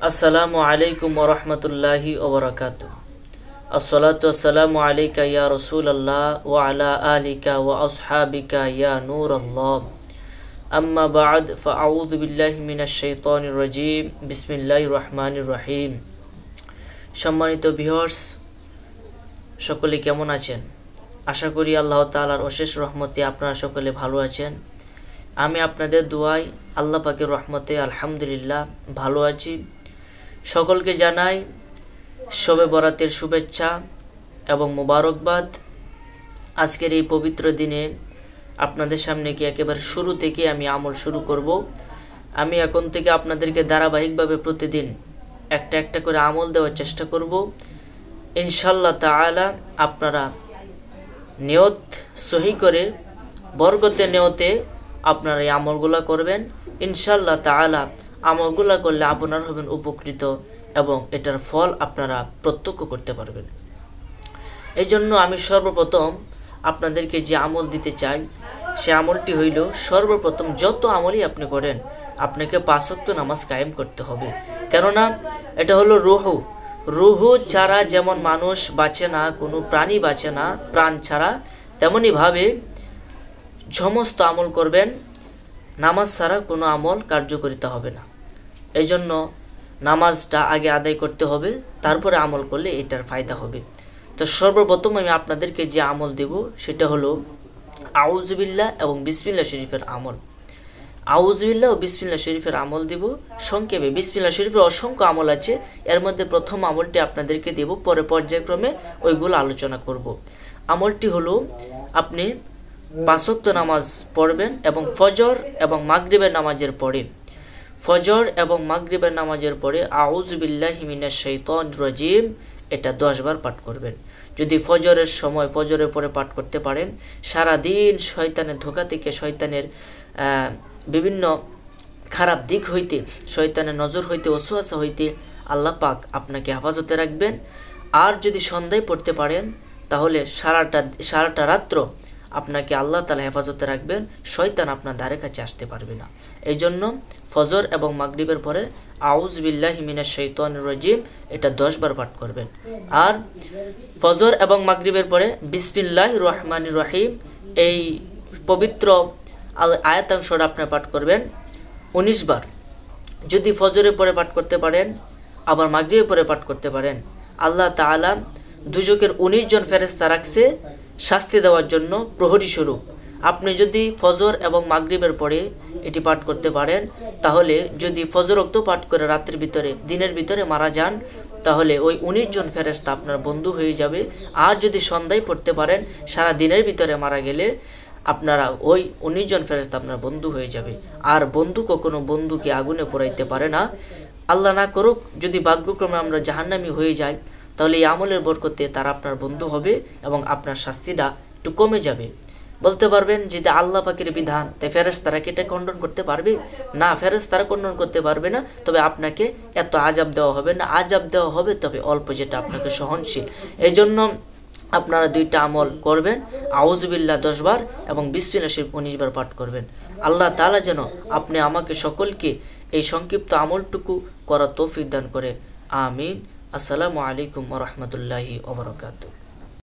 আসসালামু আলাইকুম ওয়া রাহমাতুল্লাহি ওয়া বারাকাতুহু। আসসালাতু ওয়াসসালামু আলাইকা ইয়া রাসূলুল্লাহ ওয়া আলা আলিকা ওয়া আসহাবিকা ইয়া নূরাল্লাহ। আম্মা বা'দ ফাআউযু বিল্লাহি মিনাশ শাইতানির রাজীম। বিসমিল্লাহির রহমানির রহিম। সম্মানিত ভিউয়ার্স, সকলে কেমন আছেন? আশা করি আল্লাহ তাআলার অশেষ রহমতে আপনারা সকলে ভালো আছেন। আমি আপনাদের দোয়ায় আল্লাহ পাকের রহমতে আলহামদুলিল্লাহ ভালো আছি। সকলকে জানাই শবে বরাতের শুভেচ্ছা এবং মোবারকবাদ। আজকের এই পবিত্র দিনে আপনাদের সামনে কি একেবারে শুরু থেকে আমি আমল শুরু করব। আমি এখন থেকে আপনাদেরকে ধারাবাহিকভাবে প্রতিদিন একটা একটা করে আমল দেওয়ার চেষ্টা করব। ইনশাআল্লাহ তাআলা আপনারা নিয়ত সহি করে বরকতের নিয়তে আপনারা এই আমলগুলা করবেন। ইনশাআল্লাহ তাআলা আমলগুলা করলে আপনারা হবেন উপকৃত এবং এটার ফল আপনারা প্রত্যক্ষ করতে পারবেন। এই জন্য আমি সর্বপ্রথম আপনাদেরকে যে আমল দিতে চাই সে আমলটি হইল, সর্বপ্রথম যত আমলই আপনি করেন আপনাকে 5 ওয়াক্ত নামাজ কায়েম করতে হবে। কেননা এটা হলো রুহু ছাড়া যেমন মানুষ বাঁচে না, কোনো প্রাণী বাঁচে না প্রাণ ছাড়া, তেমনি ভাবে সমস্ত আমল করবেন, নামাজ ছাড়া কোনো আমল কার্যকরিতা হবে না। এই জন্য নামাজটা আগে আদায় করতে হবে, তারপরে আমল করলে এটার ফায়দা হবে। তো সর্বপ্রথম আমি আপনাদেরকে যে আমল দেব সেটা হলো আউযুবিল্লাহ এবং বিসমিল্লাহ শরীফের আমল। আউযুবিল্লাহ ও বিসমিল্লাহ শরীফের আমল দেব সংক্ষেপে। বিসমিল্লাহ শরীফের অসংখ্য আমল আছে, এর মধ্যে প্রথম আমলটি আপনাদেরকে দেব, পরে পর্যায়ক্রমে ওইগুলো আলোচনা করব। আমলটি হলো আপনি 5 ওয়াক্ত নামাজ পড়বেন এবং ফজর এবং মাগরিবের নামাজের পরে, ফজর এবং মাগরিবের নামাজের পরে আউযু বিল্লাহি মিনাশ শাইতানির রাজীম এটা 10 বার পাঠ করবেন। যদি ফজরের সময় ফজরের পরে পাঠ করতে পারেন, সারা দিন শয়তানের ধোঁকা থেকে, শয়তানের বিভিন্ন খারাপ দিক হইতে, শয়তানের নজর হইতে, ওয়াসওয়াসা হইতে আল্লাহ পাক আপনাকে হেফাজতে রাখবেন। আর যদি সন্ধ্যায় পড়তে পারেন তাহলে সারাটা রাত্র আপনাকে আল্লাহ তাআলা হেফাজতে রাখবেন, শয়তান আপনার ধারে কাছে আসতে পারবে না। এই জন্য ফজর এবং মাগরিবের পরে আউযু বিল্লাহি মিনাশ শাইতানির রাজীম এটা 10 বার পাঠ করবেন। আর ফজর এবং মাগরিবের পরে বিসমিল্লাহির রহমানির রহিম এই পবিত্র আয়াতাংশটা আপনি পাঠ করবেন 19 বার। যদি ফজরের পরে পাঠ করতে পারেন, আবার মাগরিবের পরে পাঠ করতে পারেন, আল্লাহ তাআলা দুজকের 19 জন ফেরেশতা রাখছে শাস্তি দেওয়ার জন্য প্রহরী স্বরূপ। আপনি যদি ফজর এবং মাগরিবের পরে এটি পাঠ করতে পারেন, তাহলে যদি ফজর ওয়াক্ত পাঠ করে রাতের ভিতরে, দিনের ভিতরে মারা যান, তাহলে ওই 19 জন ফেরেশতা আপনার বন্ধু হয়ে যাবে। আর যদি সন্ধ্যায় পড়তে পারেন, সারা দিনের ভিতরে মারা গেলে আপনারা ওই 19 জন ফেরেশতা আপনার বন্ধু হয়ে যাবে। আর বন্ধু কখনো বন্ধুকে আগুনে পোড়াইতে পারে না। আল্লাহ না করুক যদি ভাগ্যক্রমে আমরা জাহান্নামী হয়ে যাই, তাহলে এই আমলের বরকতে তারা আপনার বন্ধু হবে এবং আপনার শাস্তিটা একটু কমে যাবে। বলতে পারবেন যেটা আল্লাহ পাকের বিধান, তাই ফেরেশতারা কি এটা খণ্ডন করতে পারবে? না, ফেরেশতারা খণ্ডন করতে পারবে না। তবে আপনাকে এত আযাব দেওয়া হবে না, আযাব দেওয়া হবে তবে অল্প, যেটা আপনাকে সহনশীল। এই জন্য আপনারা 2টা আমল করবেন, আউযুবিল্লাহ 10 বার এবং বিসমিল্লাহ শরীফ 19 বার পাঠ করবেন। আল্লাহ তাআলা যেন আপনি আমাকে সকলকে এই সংক্ষিপ্ত আমলটুকু করার তৌফিক দান করে। আমিন। আসসালামু আলাইকুম ওয়া রাহমাতুল্লাহি ওয়া বারাকাতুহু।